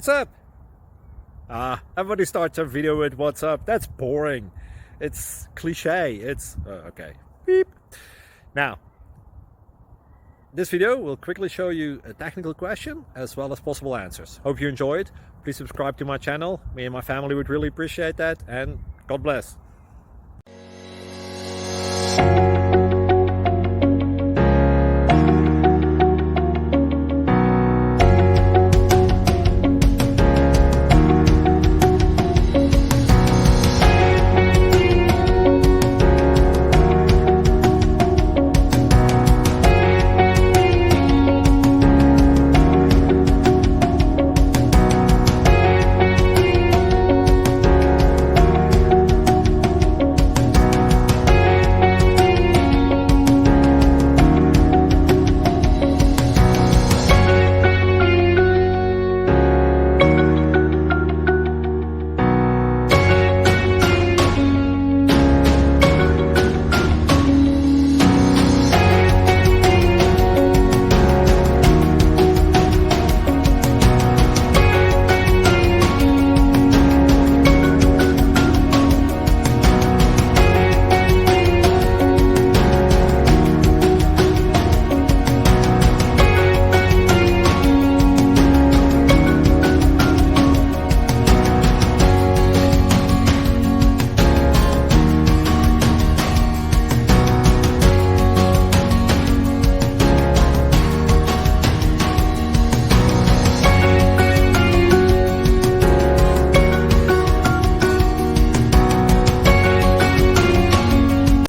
what's up? Everybody starts a video with what's up. That's boring. It's cliche. It's okay. Beep. Now, this video will quickly show you a technical question as well as possible answers. Hope you enjoyed. Please subscribe to my channel. Me and my family would really appreciate that, and God bless.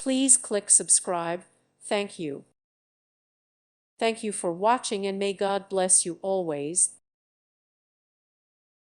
Please click subscribe. Thank you. Thank you for watching, and may God bless you always.